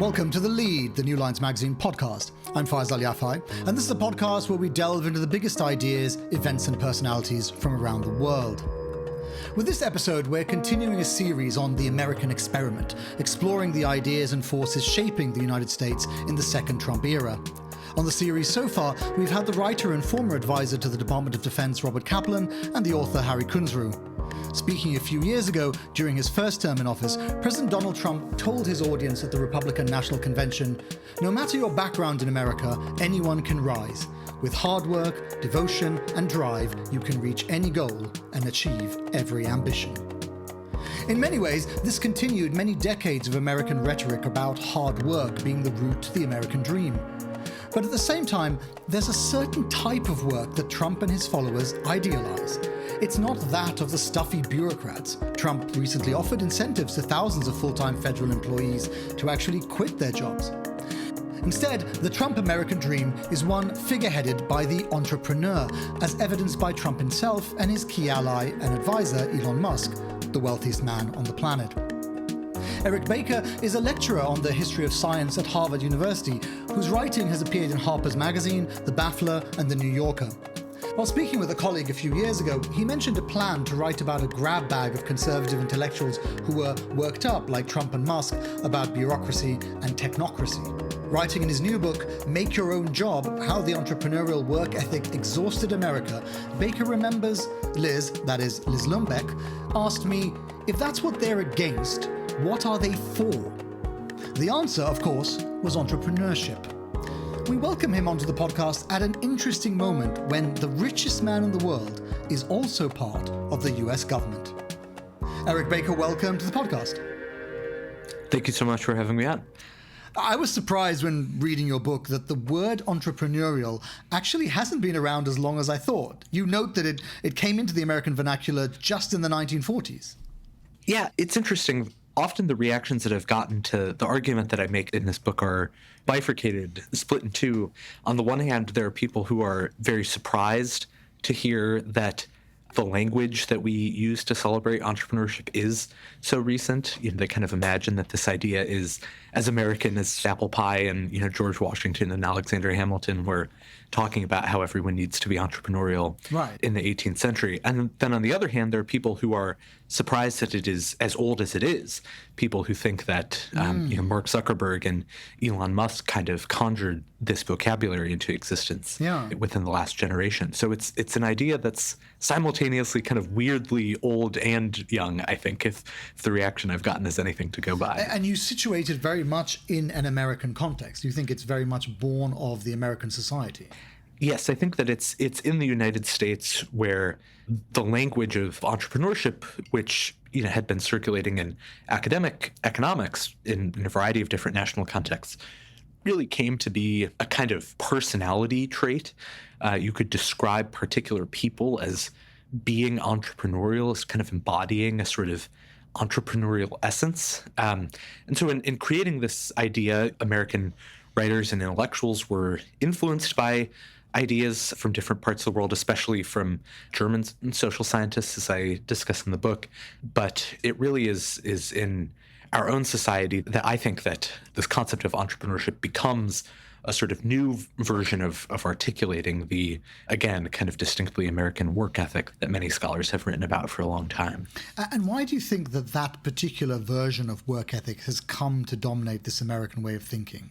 Welcome to The Lead, the new Lines magazine podcast. I'm Faisal Al Yafai, and this is a podcast where we delve into the biggest ideas, events, and personalities from around the world. With this episode, we're continuing a series on the American experiment, exploring the ideas and forces shaping the United States in the second Trump era. On the series so far, we've had the writer and former advisor to the Department of Defense, Robert Kaplan, and the author, Harry Kunzru. Speaking a few years ago, during his first term in office, President Donald Trump told his audience at the Republican National Convention, "No matter your background in America, anyone can rise. With hard work, devotion, and drive, you can reach any goal and achieve every ambition." In many ways, this continued many decades of American rhetoric about hard work being the route to the American dream. But at the same time, there's a certain type of work that Trump and his followers idealize. It's not that of the stuffy bureaucrats. Trump recently offered incentives to thousands of full-time federal employees to actually quit their jobs. Instead, the Trump American dream is one figureheaded by the entrepreneur, as evidenced by Trump himself and his key ally and advisor, Elon Musk, the wealthiest man on the planet. Erik Baker is a lecturer on the history of science at Harvard University, whose writing has appeared in Harper's Magazine, The Baffler, and The New Yorker. While speaking with a colleague a few years ago, he mentioned a plan to write about a grab bag of conservative intellectuals who were worked up, like Trump and Musk, about bureaucracy and technocracy. Writing in his new book, Make Your Own Job, How the Entrepreneurial Work Ethic Exhausted America, Baker remembers Liz, that is Liz Lumbeck, asked me, if that's what they're against, what are they for? The answer, of course, was entrepreneurship. We welcome him onto the podcast at an interesting moment when the richest man in the world is also part of the US government. Erik Baker, welcome to the podcast. Thank you so much for having me on. I was surprised when reading your book that the word entrepreneurial actually hasn't been around as long as I thought. You note that it came into the American vernacular just in the 1940s. Yeah, it's interesting. Often the reactions that I've gotten to the argument that I make in this book are bifurcated, split in two. On the one hand, there are people who are very surprised to hear that the language that we use to celebrate entrepreneurship is so recent. They kind of imagine that this idea is as American as apple pie and, George Washington and Alexander Hamilton were talking about how everyone needs to be entrepreneurial in the 18th century. And then on the other hand, there are people who are surprised that it is as old as it is. People who think that, Mark Zuckerberg and Elon Musk kind of conjured this vocabulary into existence within the last generation. So it's an idea that's simultaneously kind of weirdly old and young, I think, if the reaction I've gotten is anything to go by. And you situate it very much in an American context. You think it's very much born of the American society. Yes, I think that it's in the United States where the language of entrepreneurship, which had been circulating in academic economics in a variety of different national contexts, really came to be a kind of personality trait. You could describe particular people as being entrepreneurial, as kind of embodying a sort of entrepreneurial essence. And so in creating this idea, American writers and intellectuals were influenced by ideas from different parts of the world, especially from German social scientists, as I discuss in the book. But it really is in our own society that I think that this concept of entrepreneurship becomes a sort of new version of articulating the, again, kind of distinctly American work ethic that many scholars have written about for a long time. And why do you think that particular version of work ethic has come to dominate this American way of thinking?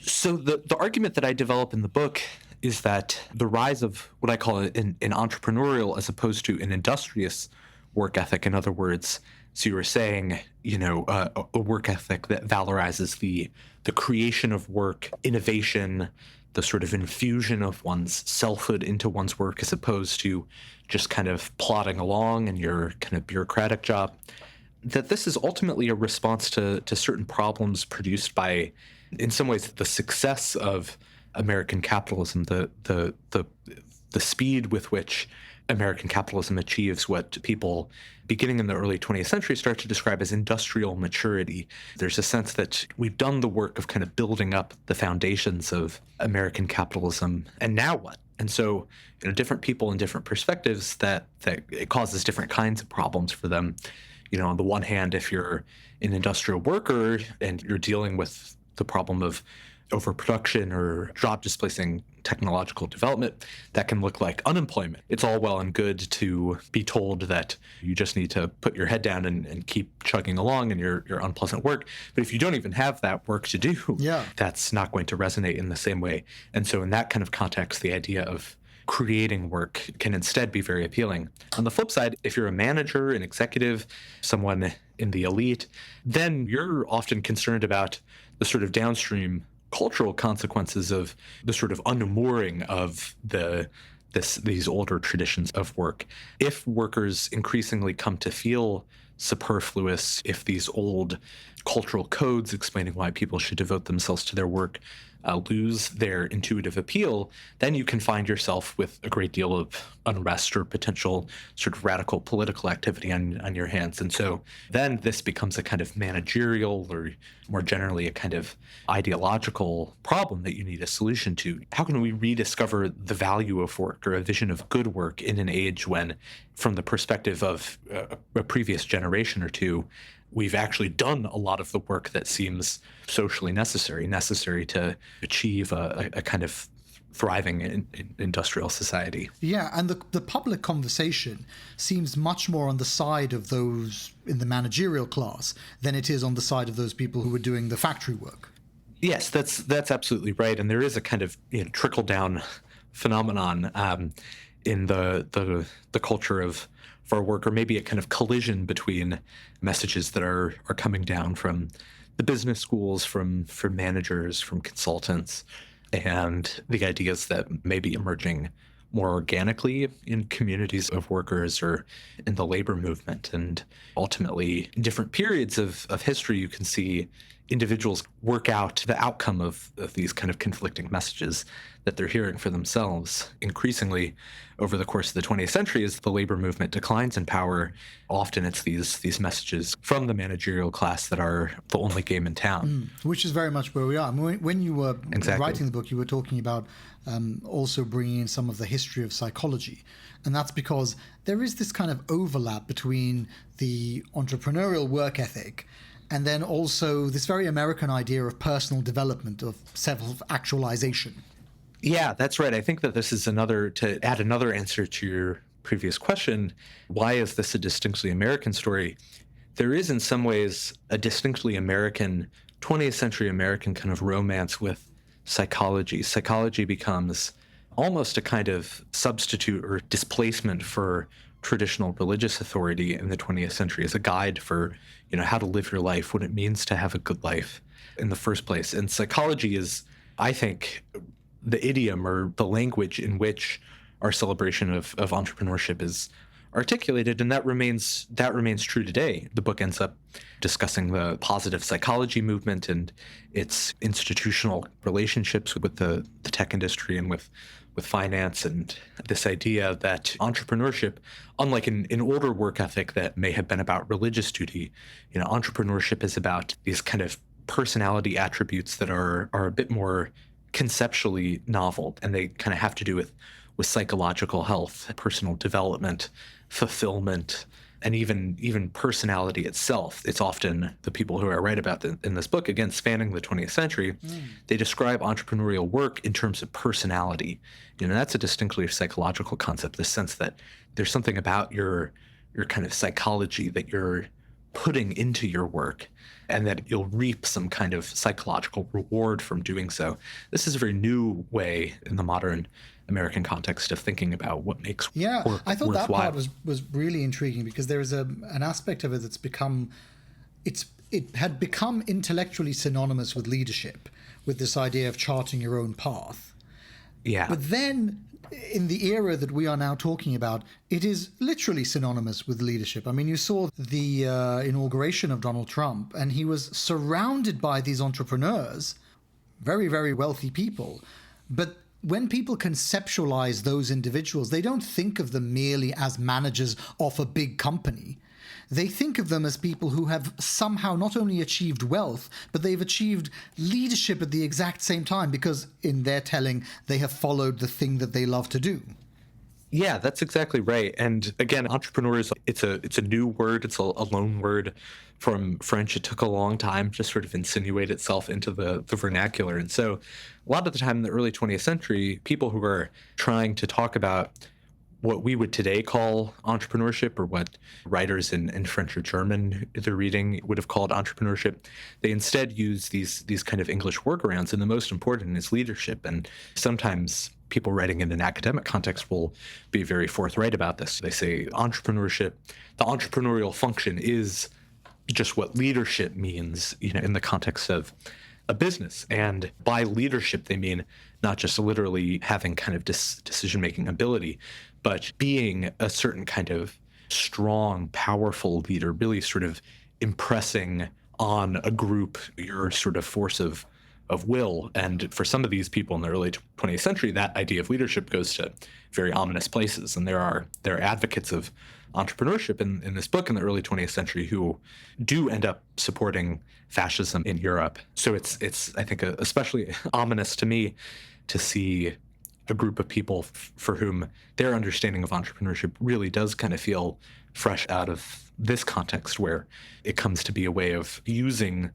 So the argument that I develop in the book is that the rise of what I call an entrepreneurial as opposed to an industrious work ethic, in other words, so you were saying, a work ethic that valorizes the creation of work, innovation, the sort of infusion of one's selfhood into one's work as opposed to just kind of plodding along in your kind of bureaucratic job, that this is ultimately a response to certain problems produced by, in some ways, the success of American capitalism, the speed with which American capitalism achieves what people, beginning in the early 20th century, start to describe as industrial maturity. There's a sense that we've done the work of kind of building up the foundations of American capitalism, and now what? And so, different people and different perspectives that it causes different kinds of problems for them. On the one hand, if you're an industrial worker and you're dealing with the problem of overproduction or job displacing technological development, that can look like unemployment. It's all well and good to be told that you just need to put your head down and keep chugging along in your unpleasant work. But if you don't even have that work to do, that's not going to resonate in the same way. And so in that kind of context, the idea of creating work can instead be very appealing. On the flip side, if you're a manager, an executive, someone in the elite, then you're often concerned about the sort of downstream cultural consequences of the sort of unmooring of these older traditions of work. If workers increasingly come to feel superfluous, if these old cultural codes explaining why people should devote themselves to their work lose their intuitive appeal, then you can find yourself with a great deal of unrest or potential sort of radical political activity on your hands. And so then this becomes a kind of managerial, or more generally a kind of ideological problem that you need a solution to. How can we rediscover the value of work or a vision of good work in an age when, from the perspective of a previous generation or two, we've actually done a lot of the work that seems socially necessary to achieve a kind of thriving industrial society. Yeah, and the public conversation seems much more on the side of those in the managerial class than it is on the side of those people who are doing the factory work. Yes, that's absolutely right. And there is a kind of trickle-down phenomenon in the culture of for work, or maybe a kind of collision between messages that are coming down from the business schools, from managers, from consultants, and the ideas that may be emerging more organically in communities of workers or in the labor movement. And ultimately, in different periods of history, you can see individuals work out the outcome of these kind of conflicting messages that they're hearing for themselves. Increasingly, over the course of the 20th century, as the labor movement declines in power, often it's these messages from the managerial class that are the only game in town. Which is very much where we are. I mean, when you were writing the book, you were talking about also bringing in some of the history of psychology. And that's because there is this kind of overlap between the entrepreneurial work ethic and then also this very American idea of personal development, of self-actualization. Yeah, that's right. I think that this is to add another answer to your previous question. Why is this a distinctly American story? There is in some ways a distinctly American, 20th century American kind of romance with psychology. Psychology becomes almost a kind of substitute or displacement for traditional religious authority in the 20th century as a guide for, how to live your life, what it means to have a good life in the first place. And psychology is, I think, the idiom or the language in which our celebration of entrepreneurship is articulated, and that remains true today. The book ends up discussing the positive psychology movement and its institutional relationships with the tech industry and with finance, and this idea that entrepreneurship, unlike an older work ethic that may have been about religious duty, entrepreneurship is about these kind of personality attributes that are a bit more conceptually novel, and they kind of have to do with psychological health, personal development, fulfillment, and even personality itself. It's often the people who I write about in this book, again, spanning the 20th century, they describe entrepreneurial work in terms of personality. That's a distinctly psychological concept, the sense that there's something about your kind of psychology that you're putting into your work, and that you'll reap some kind of psychological reward from doing so. This is a very new way in the modern American context of thinking about what makes work I thought worthwhile. That part was really intriguing, because there is an aspect of it that's it had become intellectually synonymous with leadership, with this idea of charting your own path. Yeah. But then in the era that we are now talking about, it is literally synonymous with leadership. I mean, you saw the inauguration of Donald Trump, and he was surrounded by these entrepreneurs, very, very wealthy people. But when people conceptualize those individuals, they don't think of them merely as managers of a big company. They think of them as people who have somehow not only achieved wealth, but they've achieved leadership at the exact same time, because in their telling, they have followed the thing that they love to do. Yeah, that's exactly right. And again, entrepreneurs, it's a new word. It's a loan word from French. It took a long time to sort of insinuate itself into the vernacular. And so a lot of the time in the early 20th century, people who are trying to talk about what we would today call entrepreneurship, or what writers in French or German they're reading would have called entrepreneurship, they instead use these kind of English workarounds, and the most important is leadership. And sometimes people writing in an academic context will be very forthright about this. They say entrepreneurship, the entrepreneurial function is just what leadership means, in the context of a business. And by leadership, they mean not just literally having kind of decision-making ability, but being a certain kind of strong, powerful leader, really sort of impressing on a group your sort of force of will. And for some of these people in the early 20th century, that idea of leadership goes to very ominous places. And there are advocates of entrepreneurship in this book in the early 20th century who do end up supporting fascism in Europe. So it's I think especially ominous to me to see a group of people for whom their understanding of entrepreneurship really does kind of feel fresh out of this context, where it comes to be a way of using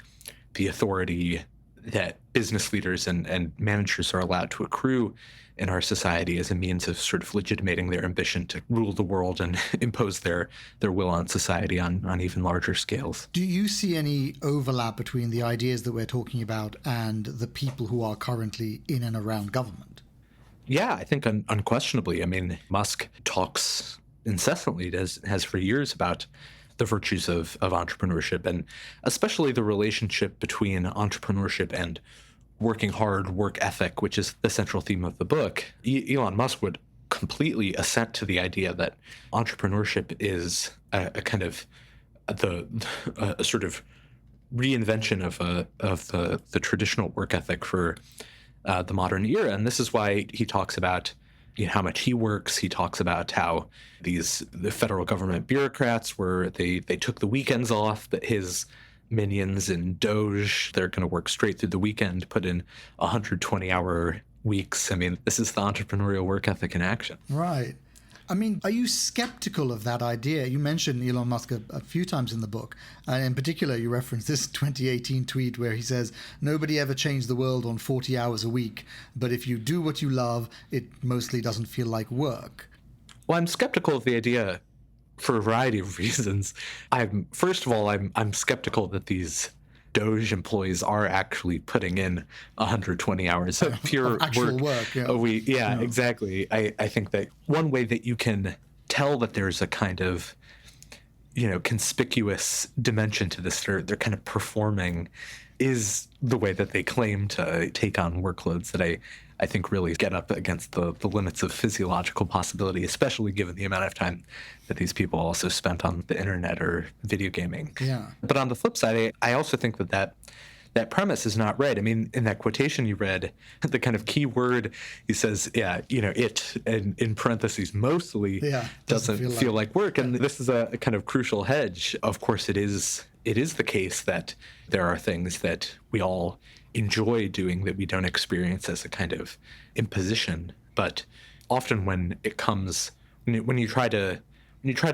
the authority that business leaders and managers are allowed to accrue in our society as a means of sort of legitimating their ambition to rule the world and impose their will on society on even larger scales. Do you see any overlap between the ideas that we're talking about and the people who are currently in and around government? Yeah, I think unquestionably. I mean, Musk talks incessantly, has for years, about the virtues of entrepreneurship, and especially the relationship between entrepreneurship and working hard, work ethic, which is the central theme of the book. Elon Musk would completely assent to the idea that entrepreneurship is a kind of a sort of reinvention of the traditional work ethic for the modern era. And this is why he talks about how much he works. He talks about how the federal government bureaucrats they took the weekends off, but his minions in Doge, they're going to work straight through the weekend, put in 120-hour weeks. I mean, this is the entrepreneurial work ethic in action. Right. I mean, are you skeptical of that idea? You mentioned Elon Musk a few times in the book. And in particular, you referenced this 2018 tweet where he says, nobody ever changed the world on 40 hours a week, but if you do what you love, it mostly doesn't feel like work. Well, I'm skeptical of the idea for a variety of reasons. First of all, I'm skeptical that these Doge employees are actually putting in 120 hours of pure work yeah. a week. Yeah, exactly. I think that one way that you can tell that there's a kind of, conspicuous dimension to this, they're kind of performing, is the way that they claim to take on workloads that I think really get up against the limits of physiological possibility, especially given the amount of time that these people also spent on the internet or video gaming. Yeah. But on the flip side, I also think that premise is not right. I mean, in that quotation you read, the kind of key word, he says, it, and in parentheses, mostly doesn't feel like work. And this is a kind of crucial hedge. Of course, it is the case that there are things that we all enjoy doing that we don't experience as a kind of imposition. But often when it comes, when you try to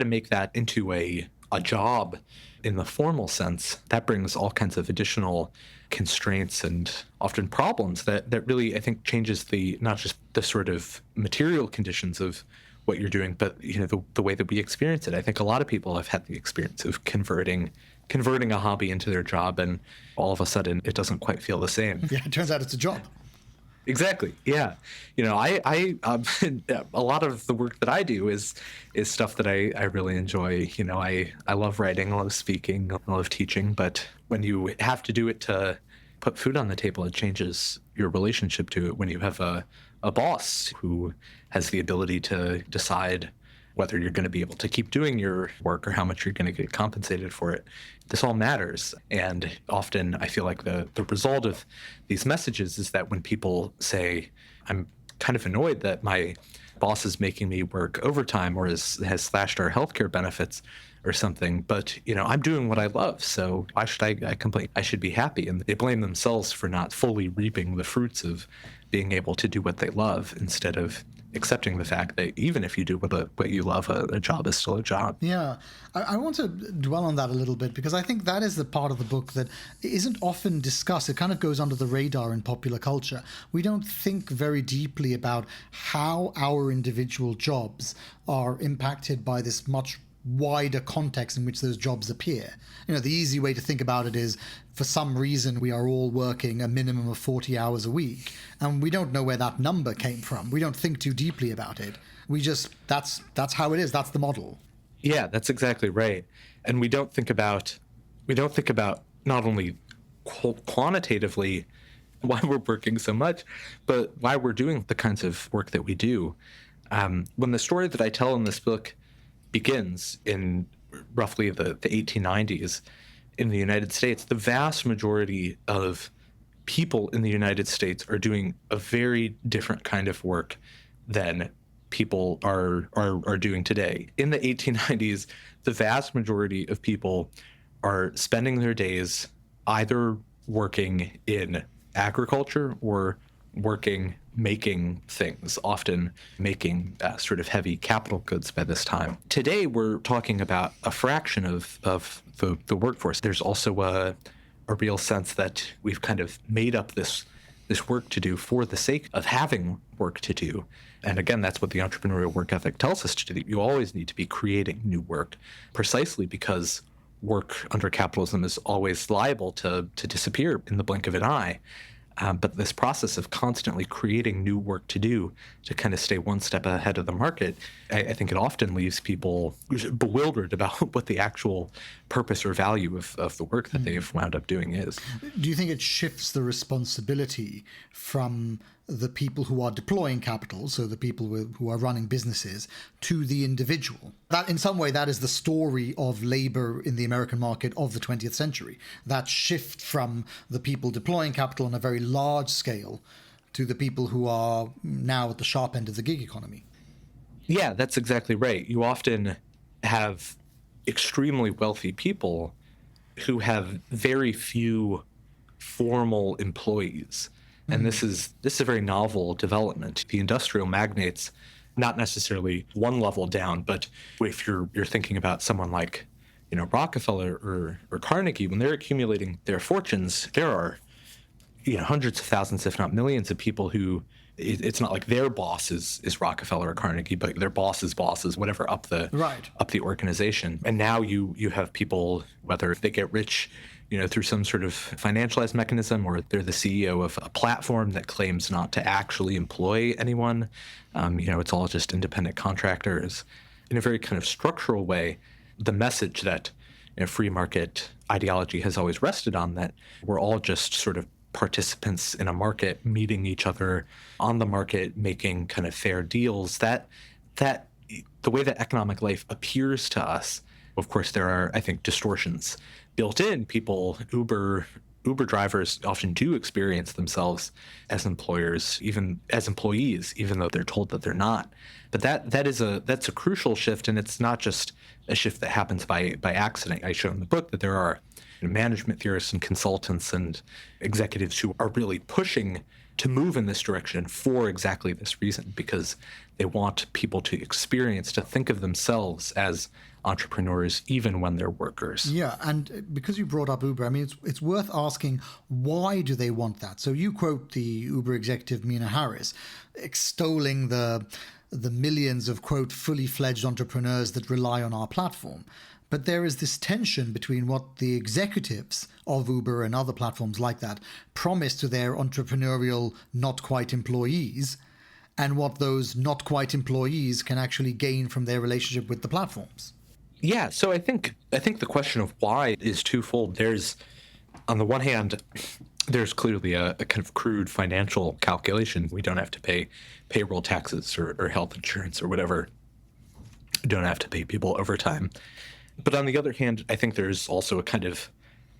make that into a job in the formal sense, that brings all kinds of additional constraints and often problems that really, I think, changes not just the sort of material conditions of what you're doing, but the way that we experience it. I think a lot of people have had the experience of converting a hobby into their job, and all of a sudden it doesn't quite feel the same. Yeah, it turns out it's a job. Exactly. Yeah. I a lot of the work that I do is stuff that I really enjoy. I love writing, I love speaking, I love teaching, but when you have to do it to put food on the table, it changes your relationship to it. When you have a boss who has the ability to decide whether you're going to be able to keep doing your work or how much you're going to get compensated for it, this all matters. And often I feel like the result of these messages is that when people say, I'm kind of annoyed that my boss is making me work overtime or has slashed our healthcare benefits or something, but I'm doing what I love, so why should I complain? I should be happy. And they blame themselves for not fully reaping the fruits of being able to do what they love, instead of accepting the fact that even if you do what you love, a job is still a job. Yeah, I want to dwell on that a little bit because I think that is the part of the book that isn't often discussed. It kind of goes under the radar in popular culture. We don't think very deeply about how our individual jobs are impacted by this much wider context in which those jobs appear. The easy way to think about it is, for some reason, we are all working a minimum of 40 hours a week, and we don't know where that number came from. We don't think too deeply about it. We just, that's how it is. That's the model. Yeah, that's exactly right. And we don't think about not only quantitatively why we're working so much, but why we're doing the kinds of work that we do. When the story that I tell in this book begins in roughly the 1890s in the United States, the vast majority of people in the United States are doing a very different kind of work than people are doing today. In the 1890s, the vast majority of people are spending their days either working in agriculture or making things, often making sort of heavy capital goods by this time. Today, we're talking about a fraction of the workforce. There's also a real sense that we've kind of made up this work to do for the sake of having work to do. And again, that's what the entrepreneurial work ethic tells us to do. You always need to be creating new work, precisely because work under capitalism is always liable to disappear in the blink of an eye. But this process of constantly creating new work to do to kind of stay one step ahead of the market, I think it often leaves people bewildered about what the actual purpose or value of the work that they've wound up doing is. Do you think it shifts the responsibility from the people who are deploying capital, so the people who are running businesses, to the individual? That, in some way, that is the story of labor in the American market of the 20th century. That shift from the people deploying capital on a very large scale to the people who are now at the sharp end of the gig economy. Yeah, that's exactly right. You often have extremely wealthy people who have very few formal employees. And this is a very novel development. The industrial magnates, not necessarily one level down, but if you're thinking about someone like, Rockefeller or Carnegie, when they're accumulating their fortunes, there are, hundreds of thousands, if not millions, of people who it's not like their boss is Rockefeller or Carnegie, but their boss's bosses, whatever, up the organization. And now you have people, whether they get rich through some sort of financialized mechanism, or they're the CEO of a platform that claims not to actually employ anyone. It's all just independent contractors. In a very kind of structural way, the message that free market ideology has always rested on, that we're all just sort of participants in a market, meeting each other on the market, making kind of fair deals, that the way that economic life appears to us, of course, there are, I think, distortions built in. Uber drivers often do experience themselves as employers, even as employees, even though they're told that they're not. But that's a crucial shift, and it's not just a shift that happens by accident. I show in the book that there are management theorists and consultants and executives who are really pushing to move in this direction for exactly this reason, because they want people to experience, to think of themselves as entrepreneurs even when they're workers. Yeah, and because you brought up Uber, I mean, it's worth asking, why do they want that? So you quote the Uber executive Mina Harris, extolling the millions of, quote, fully fledged entrepreneurs that rely on our platform. But there is this tension between what the executives of Uber and other platforms like that promise to their entrepreneurial not quite employees, and what those not quite employees can actually gain from their relationship with the platforms. Yeah, so I think the question of why is twofold. There's, on the one hand, there's clearly a kind of crude financial calculation. We don't have to pay payroll taxes or health insurance or whatever. We don't have to pay people overtime. But on the other hand, I think there's also a kind of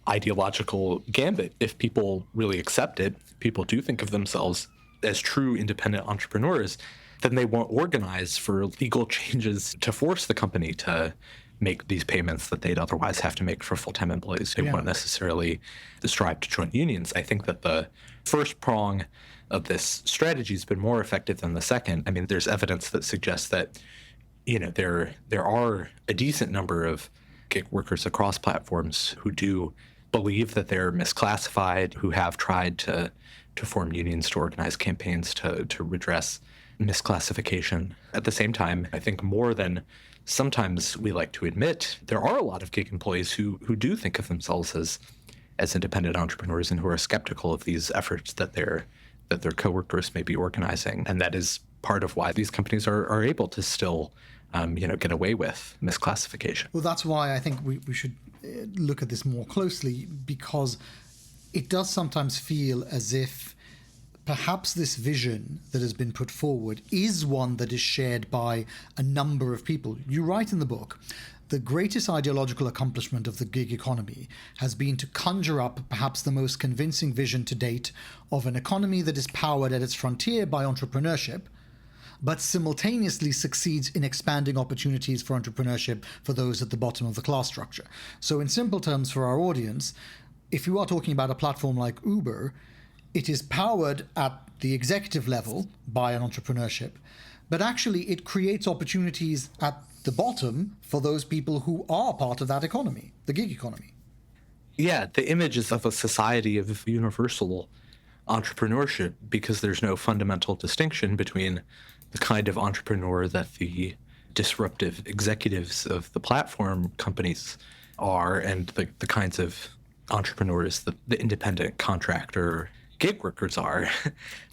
ideological gambit. If people really accept it, people do think of themselves as true independent entrepreneurs, then they won't organize for legal changes to force the company to make these payments that they'd otherwise have to make for full-time employees. They won't necessarily strive to join unions. I think that the first prong of this strategy has been more effective than the second. I mean, there's evidence that suggests that, there are a decent number of gig workers across platforms who do believe that they're misclassified, who have tried to form unions, to organize campaigns to redress misclassification. At the same time, I think more than sometimes we like to admit, there are a lot of gig employees who do think of themselves as independent entrepreneurs and who are skeptical of these efforts that their coworkers may be organizing. And that is part of why these companies are able to still get away with misclassification. Well, that's why I think we should look at this more closely, because it does sometimes feel as if perhaps this vision that has been put forward is one that is shared by a number of people. You write in the book, the greatest ideological accomplishment of the gig economy has been to conjure up perhaps the most convincing vision to date of an economy that is powered at its frontier by entrepreneurship, but simultaneously succeeds in expanding opportunities for entrepreneurship for those at the bottom of the class structure. So in simple terms for our audience, if you are talking about a platform like Uber, it is powered at the executive level by an entrepreneurship, but actually it creates opportunities at the bottom for those people who are part of that economy, the gig economy. Yeah, the image is of a society of universal entrepreneurship because there's no fundamental distinction between the kind of entrepreneur that the disruptive executives of the platform companies are and the kinds of entrepreneurs that the independent contractor gig workers are.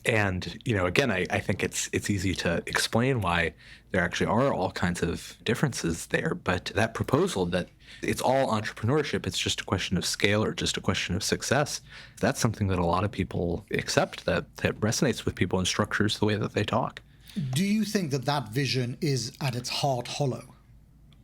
And, again, I think it's easy to explain why there actually are all kinds of differences there. But that proposal that it's all entrepreneurship, it's just a question of scale or just a question of success, that's something that a lot of people accept, that resonates with people and structures the way that they talk. Do you think that vision is at its heart hollow?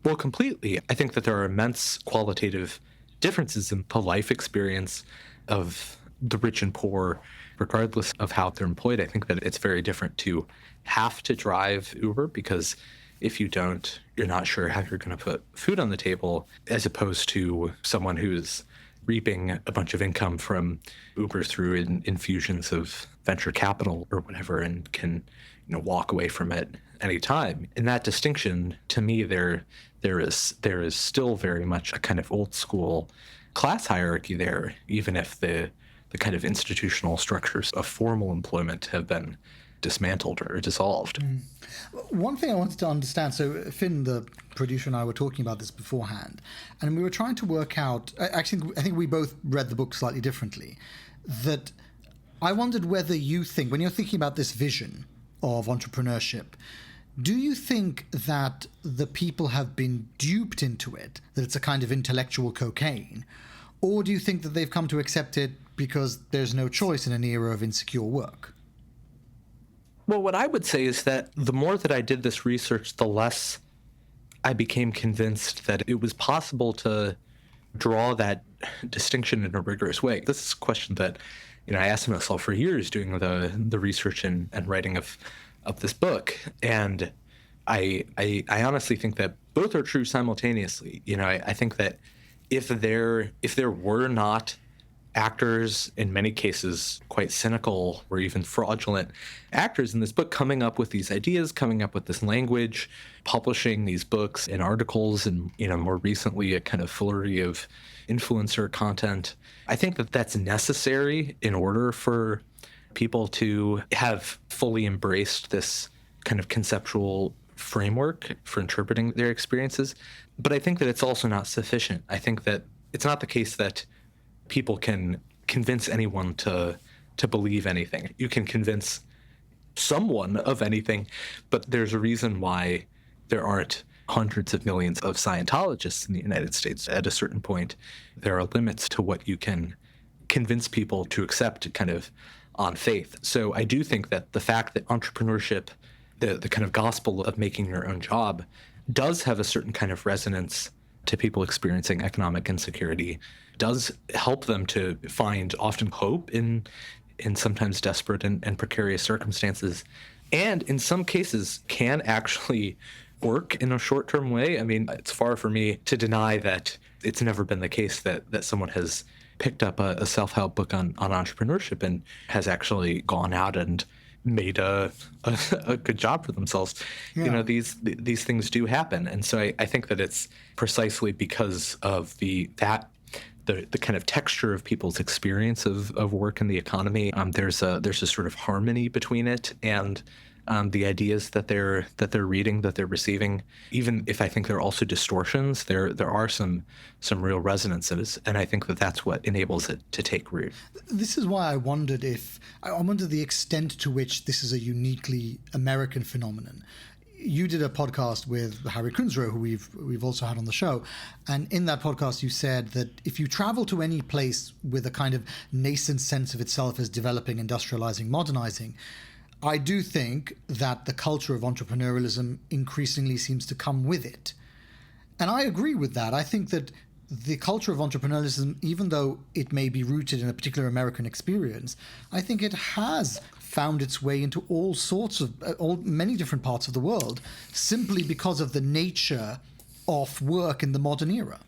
Well, completely. I think that there are immense qualitative differences in the life experience of the rich and poor, regardless of how they're employed. I think that it's very different to have to drive Uber because if you don't, you're not sure how you're going to put food on the table, as opposed to someone who's reaping a bunch of income from Uber through infusions of venture capital or whatever and can walk away from it anytime. In that distinction, to me, there is still very much a kind of old school class hierarchy there, even if the kind of institutional structures of formal employment have been dismantled or dissolved. One thing I wanted to understand, so Finn, the producer, and I were talking about this beforehand, and we were trying to work out, I think we both read the book slightly differently, that I wondered whether you think, when you're thinking about this vision of entrepreneurship, do you think that the people have been duped into it, that it's a kind of intellectual cocaine, or do you think that they've come to accept it because there's no choice in an era of insecure work? Well, what I would say is that the more that I did this research, the less I became convinced that it was possible to draw that distinction in a rigorous way. This is a question that I asked myself for years doing the research and writing of this book. And I honestly think that both are true simultaneously. I think that if there were not actors, in many cases quite cynical or even fraudulent actors in this book, coming up with these ideas, coming up with this language, publishing these books and articles, and more recently a kind of flurry of influencer content, I think that that's necessary in order for people to have fully embraced this kind of conceptual framework for interpreting their experiences. But I think that it's also not sufficient. I think that it's not the case that people can convince anyone to believe anything. You can convince someone of anything, but there's a reason why there aren't hundreds of millions of Scientologists in the United States. At a certain point, there are limits to what you can convince people to accept kind of on faith. So I do think that the fact that entrepreneurship, the kind of gospel of making your own job, does have a certain kind of resonance to people experiencing economic insecurity, does help them to find often hope in sometimes desperate and precarious circumstances, and in some cases can actually work in a short-term way. I mean, it's far for me to deny that it's never been the case that someone has picked up a self-help book on entrepreneurship and has actually gone out and made a good job for themselves. Yeah. You know, these things do happen. And so I think that it's precisely because of the kind of texture of people's experience of work in the economy. There's a sort of harmony between it and the ideas that they're reading, that they're receiving. Even if I think there are also distortions, there are some real resonances, and I think that's what enables it to take root. This is why I wondered the extent to which this is a uniquely American phenomenon. You did a podcast with Harry Kunzro, who we've also had on the show, and in that podcast you said that if you travel to any place with a kind of nascent sense of itself as developing, industrializing, modernizing, I do think that the culture of entrepreneurialism increasingly seems to come with it. And I agree with that. I think that the culture of entrepreneurialism, even though it may be rooted in a particular American experience, I think it has found its way into all sorts of, many different parts of the world, simply because of the nature of work in the modern era.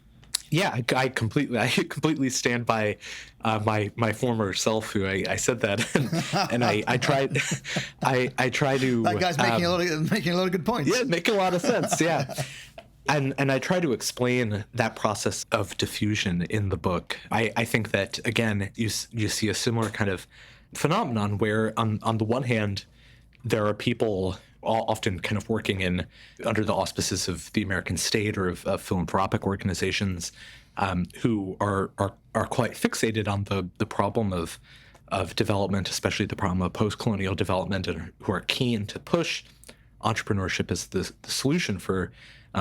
Yeah, I completely stand by my former self, who I said that, and I try to. That guy's making a lot of good points. Yeah, making a lot of sense. Yeah, and I try to explain that process of diffusion in the book. I think that again, you see a similar kind of phenomenon where on the one hand, there are people often kind of working under the auspices of the American state or of philanthropic organizations who are quite fixated on the problem of development, especially the problem of post-colonial development, and who are keen to push entrepreneurship as the solution for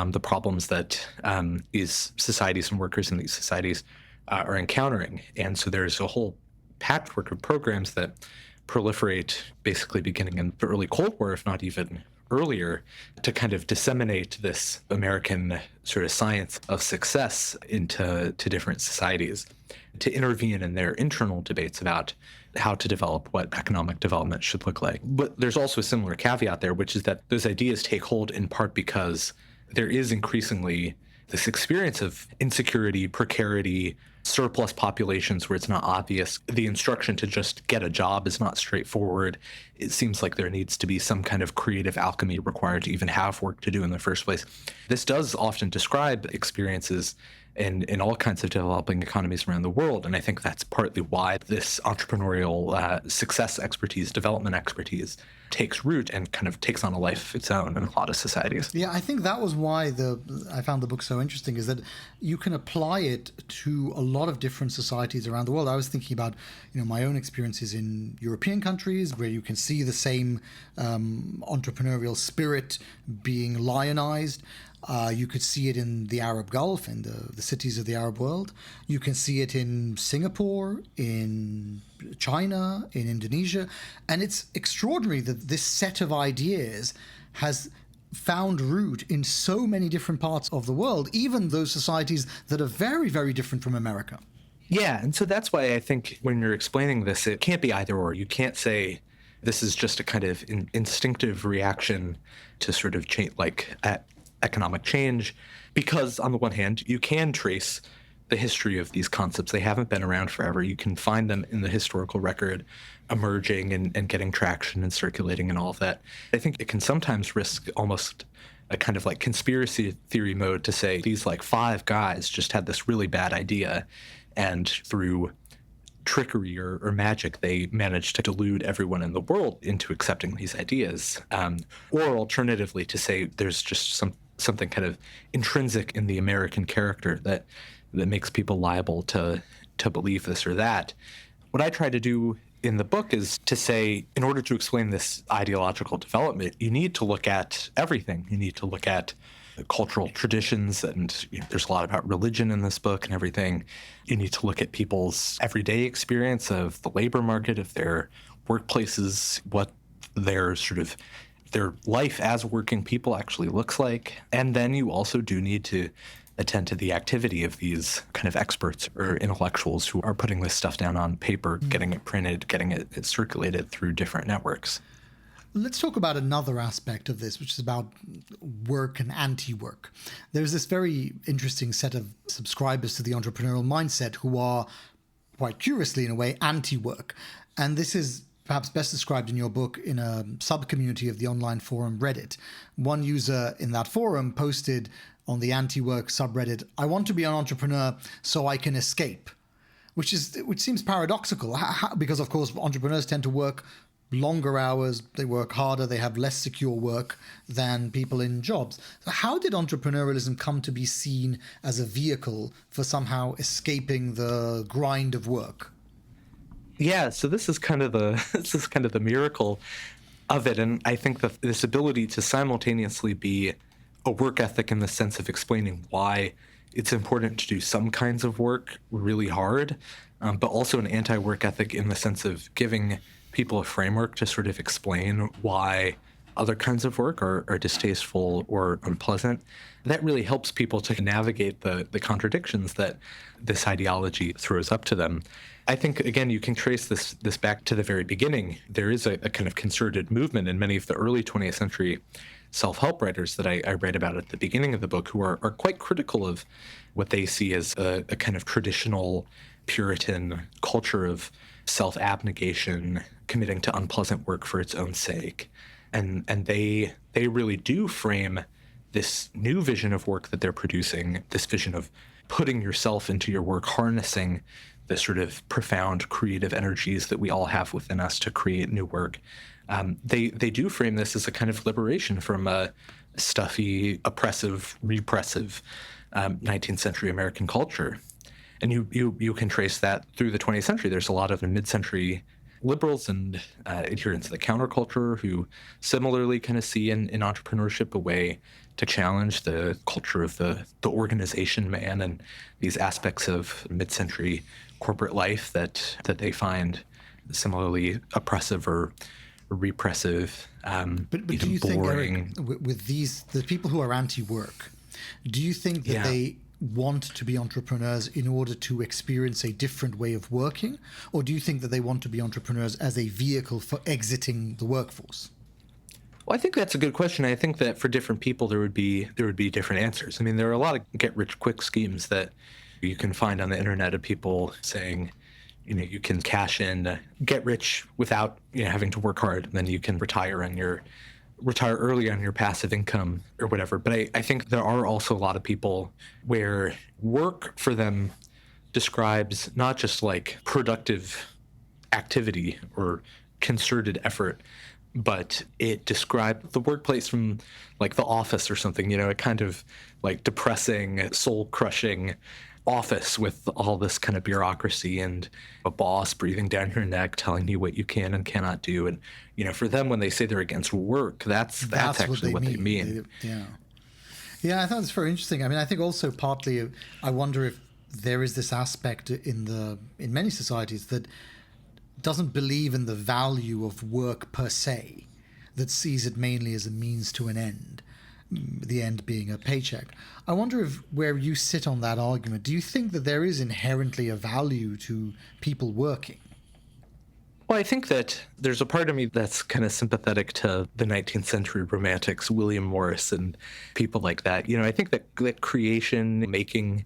the problems that these societies and workers in these societies are encountering. And so there's a whole patchwork of programs that proliferate basically beginning in the early Cold War, if not even earlier, to kind of disseminate this American sort of science of success into different societies, to intervene in their internal debates about how to develop, what economic development should look like. But there's also a similar caveat there, which is that those ideas take hold in part because there is increasingly this experience of insecurity, precarity, surplus populations where it's not obvious. The instruction to just get a job is not straightforward. It seems like there needs to be some kind of creative alchemy required to even have work to do in the first place. This does often describe experiences in all kinds of developing economies around the world. And I think that's partly why this entrepreneurial success expertise, development expertise, takes root and kind of takes on a life of its own in a lot of societies. Yeah, I think that was why I found the book so interesting, is that you can apply it to a lot of different societies around the world. I was thinking about, my own experiences in European countries where you can see the same entrepreneurial spirit being lionized. You could see it in the Arab Gulf, in the cities of the Arab world. You can see it in Singapore, in China, in Indonesia. And it's extraordinary that this set of ideas has found root in so many different parts of the world, even those societies that are very, very different from America. Yeah, and so that's why I think when you're explaining this, it can't be either or. You can't say this is just a kind of instinctive reaction to sort of change, economic change, because on the one hand, you can trace the history of these concepts. They haven't been around forever. You can find them in the historical record emerging and getting traction and circulating and all of that. I think it can sometimes risk almost a kind of conspiracy theory mode to say these 5 guys just had this really bad idea, and through trickery or magic, they managed to delude everyone in the world into accepting these ideas. Or alternatively, to say there's just something kind of intrinsic in the American character that makes people liable to believe this or that. What I try to do in the book is to say, in order to explain this ideological development, you need to look at everything. You need to look at cultural traditions, and there's a lot about religion in this book and everything. You need to look at people's everyday experience of the labor market, of their workplaces, what their life as working people actually looks like. And then you also do need to attend to the activity of these kind of experts or intellectuals who are putting this stuff down on paper, getting it printed, getting it circulated through different networks. Let's talk about another aspect of this, which is about work and anti-work. There's this very interesting set of subscribers to the entrepreneurial mindset who are, quite curiously in a way, anti-work. And this is perhaps best described in your book in a sub-community of the online forum Reddit. One user in that forum posted on the anti-work subreddit, "I want to be an entrepreneur so I can escape," which seems paradoxical because, of course, entrepreneurs tend to work longer hours, they work harder, they have less secure work than people in jobs. So how did entrepreneurialism come to be seen as a vehicle for somehow escaping the grind of work? Yeah, so this is kind of the miracle of it, and I think that this ability to simultaneously be a work ethic in the sense of explaining why it's important to do some kinds of work really hard, but also an anti-work ethic in the sense of giving people a framework to sort of explain why other kinds of work are distasteful or unpleasant. That really helps people to navigate the contradictions that this ideology throws up to them. I think, again, you can trace this back to the very beginning. There is a kind of concerted movement in many of the early 20th century self-help writers that I write about at the beginning of the book who are quite critical of what they see as a kind of traditional Puritan culture of self-abnegation, committing to unpleasant work for its own sake. And they really do frame this new vision of work that they're producing, this vision of putting yourself into your work, harnessing the sort of profound creative energies that we all have within us to create new work. They do frame this as a kind of liberation from a stuffy, oppressive, repressive 19th century American culture. And you can trace that through the 20th century. There's a lot of mid-century liberals and adherents of the counterculture who similarly kind of see in entrepreneurship a way to challenge the culture of the organization man and these aspects of mid-century corporate life that they find similarly oppressive or repressive, but do you boring. think, Eric, with the people who are anti-work, do you think that they want to be entrepreneurs in order to experience a different way of working, or do you think that they want to be entrepreneurs as a vehicle for exiting the workforce? Well, I think that's a good question. I think that for different people there would be different answers. I mean, there are a lot of get-rich-quick schemes that you can find on the internet of people saying, you can cash in, get rich without having to work hard, and then you can retire early on your passive income or whatever. But I think there are also a lot of people where work for them describes not just like productive activity or concerted effort, but it described the workplace from like the office or something, a kind of like depressing, soul-crushing office with all this kind of bureaucracy and a boss breathing down your neck telling you what you can and cannot do. And for them, when they say they're against work, that's actually what they mean. Yeah, I thought it's very interesting. I mean, I think also partly I wonder if there is this aspect in many societies that doesn't believe in the value of work per se, that sees it mainly as a means to an end, the end being a paycheck. I wonder where you sit on that argument. Do you think that there is inherently a value to people working? Well, I think that there's a part of me that's kind of sympathetic to the 19th century romantics, William Morris and people like that. I think that creation, making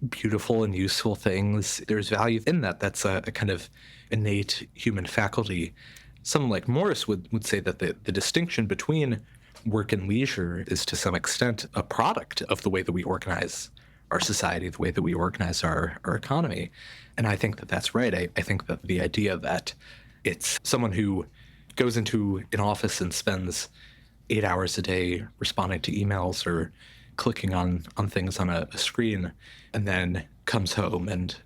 beautiful and useful things, there's value in that. That's a kind of innate human faculty. Someone like Morris would say that the distinction between work and leisure is to some extent a product of the way that we organize our society, the way that we organize our economy. And I think that that's right. I think that the idea that it's someone who goes into an office and spends 8 hours a day responding to emails or clicking on things on a screen and then comes home and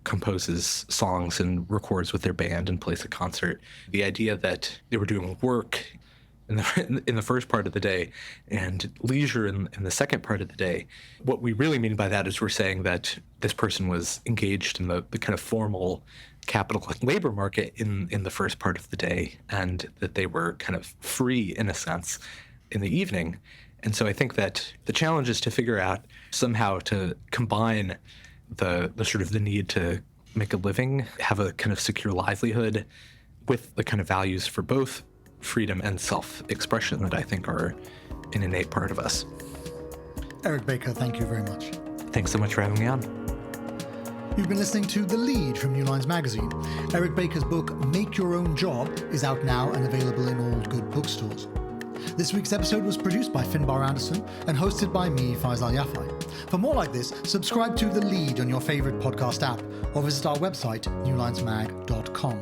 composes songs and records with their band and plays a concert. The idea that they were doing work in the first part of the day and leisure in the second part of the day. What we really mean by that is we're saying that this person was engaged in the kind of formal capitalist labor market in the first part of the day, and that they were kind of free in a sense in the evening. And so I think that the challenge is to figure out somehow to combine the sort of the need to make a living, have a kind of secure livelihood with the kind of values for both freedom and self-expression that I think are an innate part of us. Erik Baker, thank you very much. Thanks so much for having me on. You've been listening to The Lead from New Lines Magazine. Erik Baker's book, Make Your Own Job, is out now and available in all good bookstores. This week's episode was produced by Finbar Anderson and hosted by me, Faisal Al Yafai. For more like this, subscribe to The Lead on your favorite podcast app or visit our website, newlinesmag.com.